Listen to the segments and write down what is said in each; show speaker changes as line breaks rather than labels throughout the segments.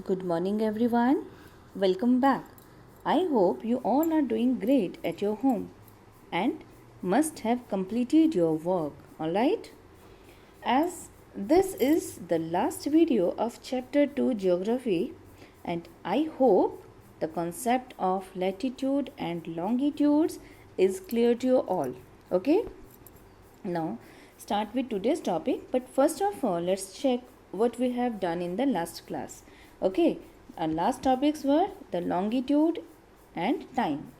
Good morning, everyone. Welcome back. I hope you all are doing great at your home and must have completed your work, alright? As this is the last video of Chapter 2 Geography, and I hope the concept of latitude and longitudes is clear to you all. Okay? Now, start with today's topic, but first of all, let's check what we have done in the last class. Okay, our last topics were the longitude and time,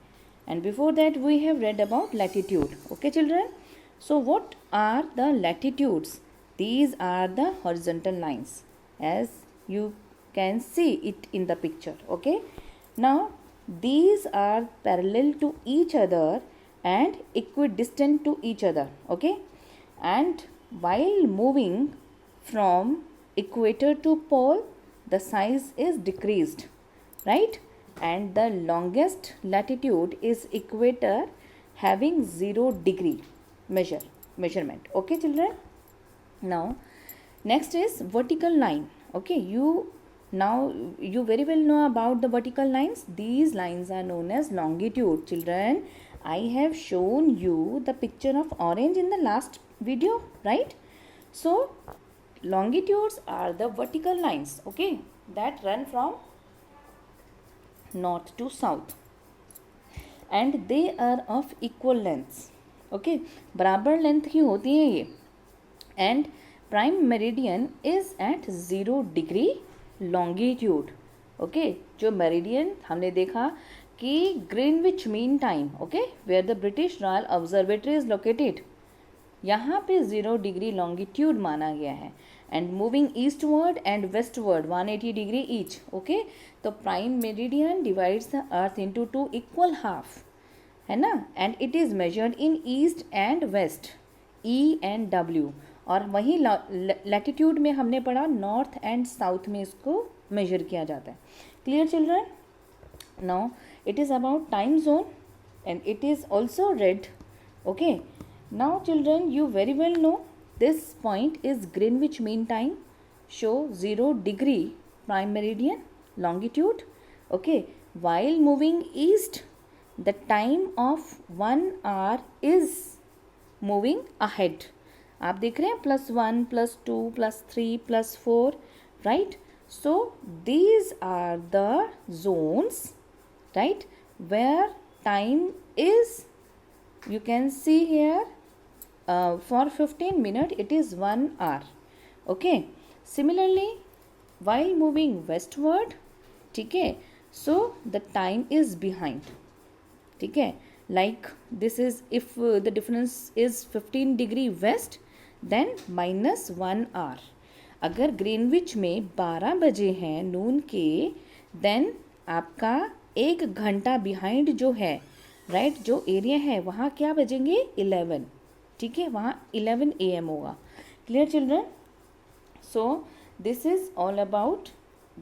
and before that, we have read about latitude. Okay, children. So, what are the latitudes? These are the horizontal lines, as you can see it in the picture. Okay, now these are parallel to each other and equidistant to each other. Okay, and while moving from equator to pole, the size is decreased, right? And the longest latitude is equator, having 0 degree measurement. Okay, children. Now next is vertical line. Okay, you very well know about the vertical lines. These lines are known as longitude. Children, I have shown you the picture of orange in the last video, right? So longitudes are the vertical lines, okay, that run from north to south, and they are of equal lengths. Okay, बराबर length की होती है ये, and prime meridian is at 0 degree longitude. Okay, जो meridian हमने देखा कि Greenwich mean time, okay, where the British royal observatory is located, यहाँ पे 0 degree longitude माना गया है, and moving eastward and westward 180 degree each. Okay, तो prime meridian divides the earth into 2 equal half, है ना, and it is measured in east and west, E and W. और वहीं लैटिट्यूड में हमने पढ़ा नॉर्थ एंड साउथ में इसको मेजर किया जाता है. Clear children? Now it is about time zone and it is also red. Okay, now children, you very well know this point is Greenwich Mean Time, show 0 degree prime meridian longitude. Okay, while moving east, the time of 1 hour is moving ahead. आप देख रहे हैं +1 +2 +3 +4, right? So these are the zones, right, where time is, you can see here, for 15 minutes it is 1 hour. Okay, similarly while moving westward, ठीक है, so the time is behind. ठीक है, like this is, if the difference is 15 degree west, then -1 hour. अगर Greenwich में 12 बजे हैं नून के, then आपका 1 घंटा बिहाइंड जो है, राइट, जो एरिया है वहाँ क्या बजेंगे 11. ठीक है, वहाँ 11 AM होगा. Clear children? So this is all about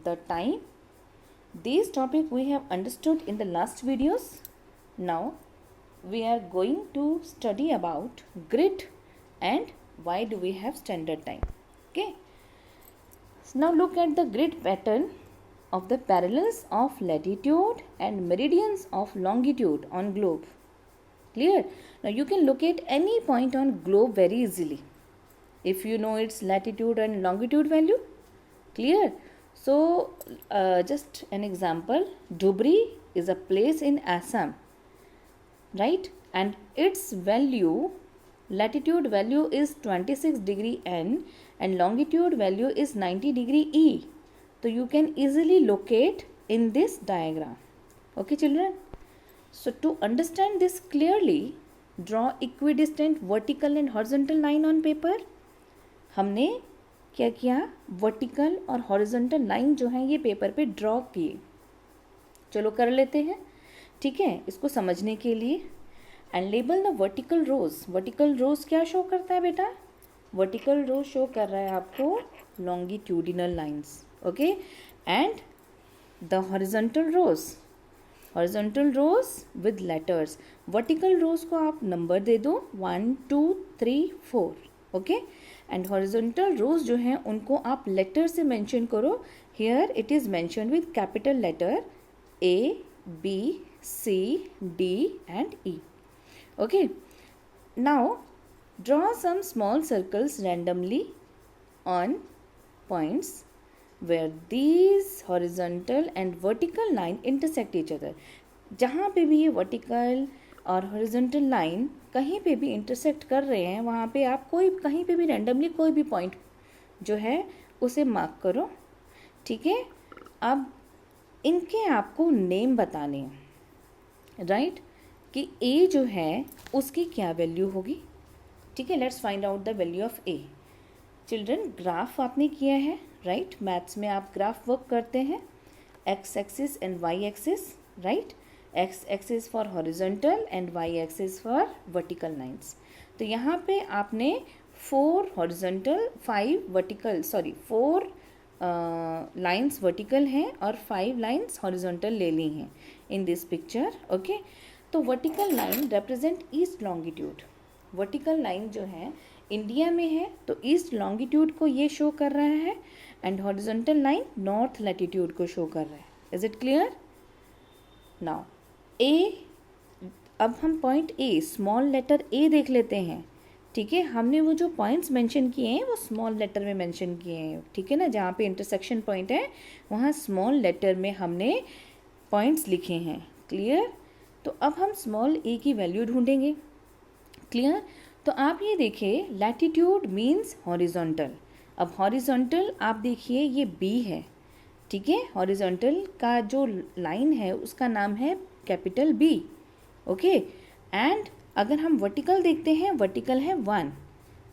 the time. This topic we have understood in the last videos. Now we are going to study about grid and why do we have standard time. Okay, so now look at the grid pattern of the parallels of latitude and meridians of longitude on globe. Clear? Now you can locate any point on globe very easily if you know its latitude and longitude value. Clear? So just an example, Dhubri is a place in Assam, right, and its value, latitude value is 26 degree N and longitude value is 90 degree E. So you can easily locate in this diagram. Okay children? So to understand this clearly, draw equidistant vertical and horizontal line on paper. हमने क्या किया, vertical और horizontal line जो है ये paper पे draw किए. चलो कर लेते हैं, ठीक है, इसको समझने के लिए. And label the vertical rows. Vertical rows क्या शो करता है बेटा? वर्टिकल रोज शो कर रहा है आपको longitudinal lines. Okay, and the horizontal rows with letters. Vertical rows को आप नंबर दे दो 1 2 3 4. ओके, एंड हॉरिजॉन्टल रोज जो हैं उनको आप लेटर से मेंशन करो. Here it is mention with capital letter A, B, C, D and E. Okay. Now draw some small circles randomly on points where these horizontal and vertical line intersect each other. जहाँ पे भी ये vertical और horizontal line कहीं पे भी intersect कर रहे हैं वहाँ पे आप कोई कहीं पे भी रैंडमली कोई भी पॉइंट जो है उसे मार्क करो. ठीक है. अब इनके आपको नेम बताने हैं, राइट, कि ए जो है उसकी क्या वैल्यू होगी. ठीक है. Let's find out the value of A. Children, graph आपने किया है, राइट. मैथ्स में आप ग्राफ वर्क करते हैं, X axis and Y axis, right. X axis for horizontal and Y axis for vertical lines. तो यहाँ पे आपने 4 हॉरिजॉन्टल 5 वर्टिकल 4 लाइंस वर्टिकल हैं और 5 लाइंस हॉरिजॉन्टल ले ली हैं इन दिस पिक्चर. ओके. तो vertical line represent east longitude. Vertical line जो है इंडिया में है तो ईस्ट लॉन्गिट्यूड को ये शो कर रहा है and horizontal line north latitude को शो कर रहा है. Is it clear? Now A, अब हम point A, small letter A देख लेते हैं. ठीक है. हमने वो जो पॉइंट्स मेंशन किए हैं वो स्मॉल लेटर में मेंशन किए हैं. ठीक है ना. जहाँ पे इंटरसेक्शन पॉइंट है वहाँ स्मॉल लेटर में हमने पॉइंट्स लिखे हैं. क्लियर? तो अब हम स्मॉल ए की वैल्यू ढूंढेंगे. क्लियर? तो आप ये देखिए, लैटिट्यूड मीन्स हॉरिजॉन्टल. अब हॉरिजॉन्टल आप देखिए ये बी है. ठीक है. हॉरिजॉन्टल का जो लाइन है उसका नाम है कैपिटल बी. ओके. एंड अगर हम वर्टिकल देखते हैं, वर्टिकल है 1.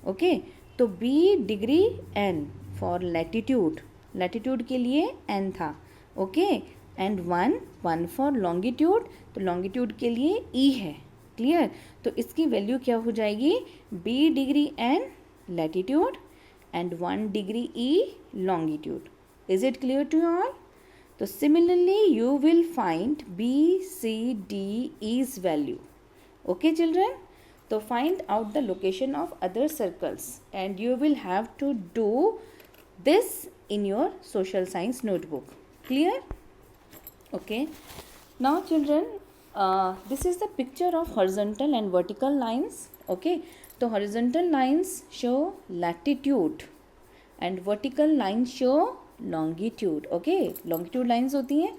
ओके. तो B degree N for latitude, latitude के लिए एन था. ओके. एंड 1 फॉर लॉन्गिट्यूड, तो लॉन्गिट्यूड के लिए ई है. क्लियर? तो इसकी वैल्यू क्या हो जाएगी? B degree N latitude and 1 degree E longitude. Is it clear to you all? So similarly you will find B, C, D, E's value. Okay children? So find out the location of other circles and you will have to do this in your social science notebook. Clear? Okay. Now children, this is the picture of horizontal and vertical lines. Okay. So horizontal lines show latitude and vertical lines show longitude. Okay. Longitude lines होती हैं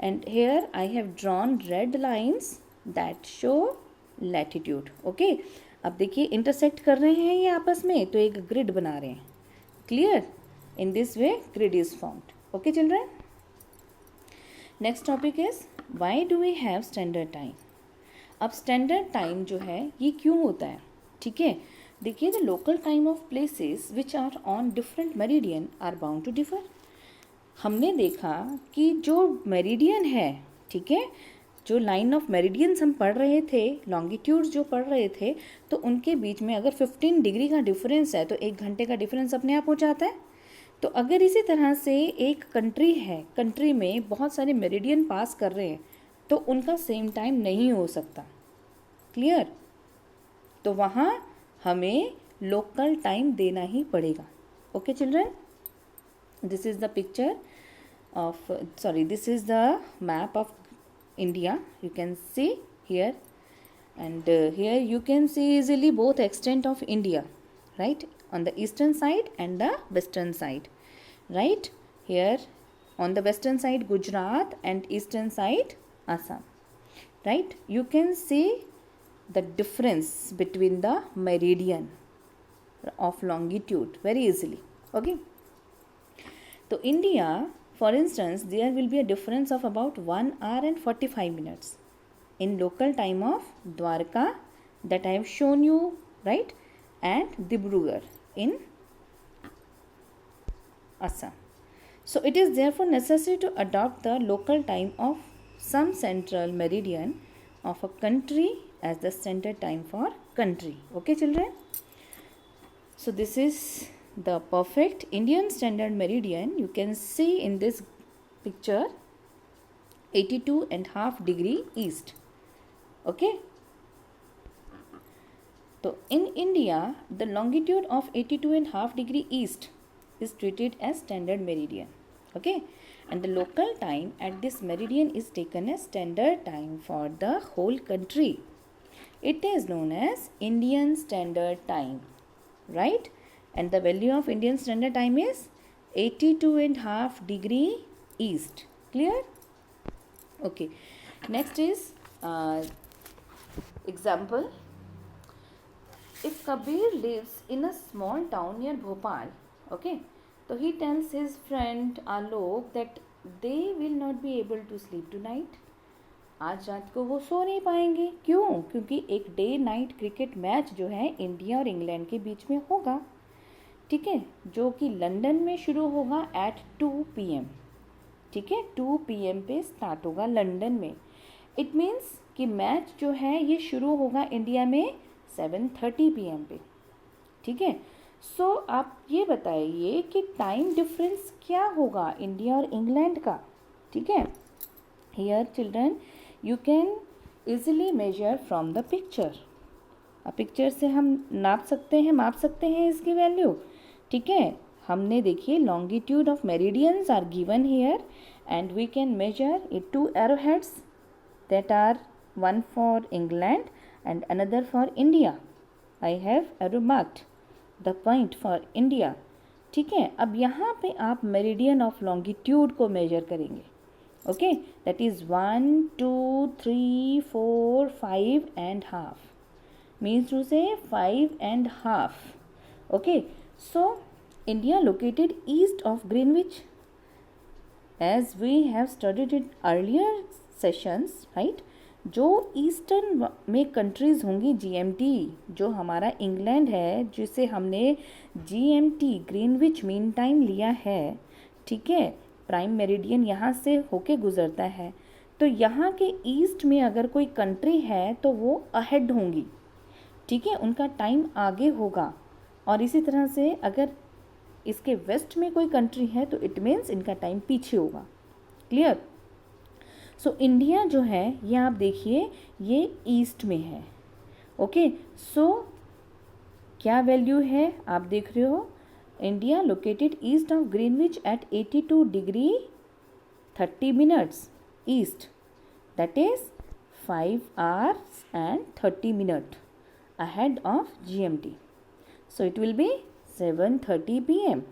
and here I have drawn red lines that show latitude. Okay. अब देखिए intersect कर रहे हैं ये आपस में तो एक ग्रिड बना रहे हैं. Clear? In this way grid is formed. Okay children. Next topic is why do we have standard time. अब स्टैंडर्ड टाइम जो है ये क्यों होता है? ठीक है. देखिए, the local time of places which are on different meridian are bound to differ. हमने देखा कि जो मेरिडियन है, ठीक है, जो लाइन ऑफ मेरिडियंस हम पढ़ रहे थे, लॉन्गिट्यूड्स जो पढ़ रहे थे, तो उनके बीच में अगर 15 डिग्री का डिफरेंस है तो 1 घंटे का डिफरेंस अपने आप हो जाता है. तो अगर इसी तरह से एक कंट्री है, कंट्री में बहुत सारे मेरिडियन पास कर रहे हैं तो उनका सेम टाइम नहीं हो सकता. क्लियर? तो वहाँ हमें लोकल टाइम देना ही पड़ेगा. Okay children. This is the picture of, this is the map of India. You can see here and here you can see easily both extent of India, right, on the eastern side and the western side, right. Here on the western side Gujarat and eastern side Assam, right. You can see the difference between the meridian of longitude very easily. Okay. So India, for instance, there will be a difference of about 1 hour and 45 minutes in local time of Dwarka that I have shown you, right, and Dibrugarh in Assam. So it is therefore necessary to adopt the local time of some central meridian of a country as the standard time for country. Okay children. So this is the perfect Indian standard meridian. You can see in this picture 82.5 degree east. Okay. तो in India the longitude of 82.5 degree east is treated as standard meridian. Okay, and the local time at this meridian is taken as standard time for the whole country. It is known as Indian Standard Time, right? And the value of Indian Standard Time is 82.5 degree east. Clear? Okay, next is example. If Kabir lives in a small town near Bhopal, okay, so he tells his friend Alok that they will not be able to sleep tonight. आज रात को वो सो नहीं पाएंगे. क्यों? क्योंकि एक day night cricket match जो है इंडिया और इंग्लैंड के बीच में होगा, ठीक है, जो कि लंदन में शुरू होगा एट 2 PM. ठीक है, 2 PM पे स्टार्ट होगा लंदन में. इट मीन्स कि मैच जो है ये शुरू होगा इंडिया में 7:30 PM पे. ठीक है, सो आप ये बताइए कि टाइम डिफरेंस क्या होगा इंडिया और इंग्लैंड का. ठीक है, here children you can easily measure from the picture. Picture से हम माप सकते हैं इसकी वैल्यू. ठीक है, हमने देखिए longitude of meridians are given here and we can measure it 2 arrowheads that are one for England and another for India. I have arrow marked the point for India. ठीक है, अब यहाँ पे आप मेरिडियन ऑफ लॉन्गिट्यूड को measure करेंगे. Okay, that is 1 2 3 4 5 and half. Means two से 5 and half. Okay, so India located east of Greenwich as we have studied it earlier sessions, right. जो ईस्टर्न में कंट्रीज़ होंगी GMT, जो हमारा England है जिसे हमने GMT ग्रीनविच मीन टाइम लिया है. ठीक है, प्राइम मेरिडियन यहाँ से होके गुजरता है. तो यहाँ के ईस्ट में अगर कोई कंट्री है तो वो अहेड होंगी. ठीक है, उनका टाइम आगे होगा. और इसी तरह से अगर इसके वेस्ट में कोई कंट्री है तो इट मीन्स इनका टाइम पीछे होगा. क्लियर? सो इंडिया जो है ये आप देखिए ये ईस्ट में है. ओके, सो क्या वैल्यू है आप देख रहे हो. India located east of Greenwich at 82 degree 30 minutes east, that is 5 hours and 30 minutes ahead of GMT. So it will be 7:30 PM,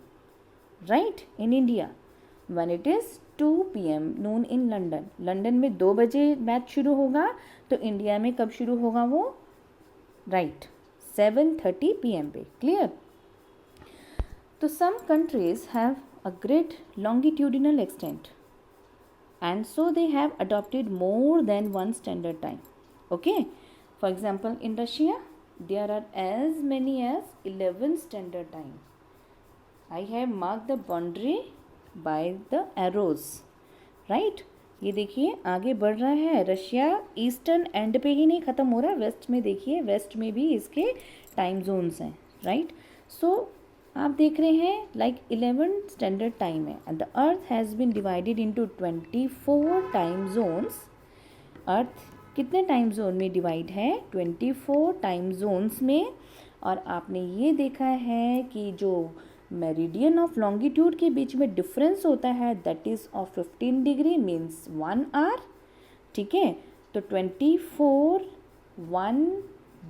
right, in India, when it is 2 PM noon in London. London में 2 बजे match शुरू होगा तो India में कब शुरू होगा वो, राइट, 7:30 PM पे. क्लियर? तो some countries have a great longitudinal extent and so they have adopted more than one standard time. Okay, for example in Russia there are as many as 11 standard time. I have marked the boundary by the arrows, right. ये देखिए आगे बढ़ रहा है. Russia eastern and पे ही नहीं ख़त्म हो रहा, वेस्ट में देखिए, वेस्ट में भी इसके टाइम जोन्स हैं, राइट. सो आप देख रहे हैं लाइक 11 स्टैंडर्ड टाइम है and the earth has been divided into 24 time zones. Earth कितने टाइम जोन में डिवाइड है, 24 टाइम जोन्स में. और आपने ये देखा है कि जो मेरिडियन ऑफ लॉन्गिट्यूड के बीच में डिफरेंस होता है that is of 15 degree means 1 hour. ठीक है, तो 24 1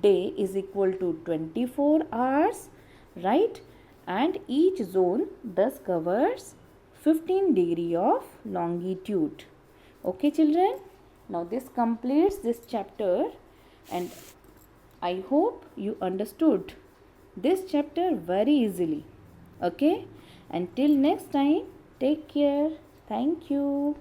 day is equal to 24 hours, right. and each zone thus covers 15 degree of longitude. Okay children, now this completes this chapter and I hope you understood this chapter very easily. Okay, until next time, take care. Thank you.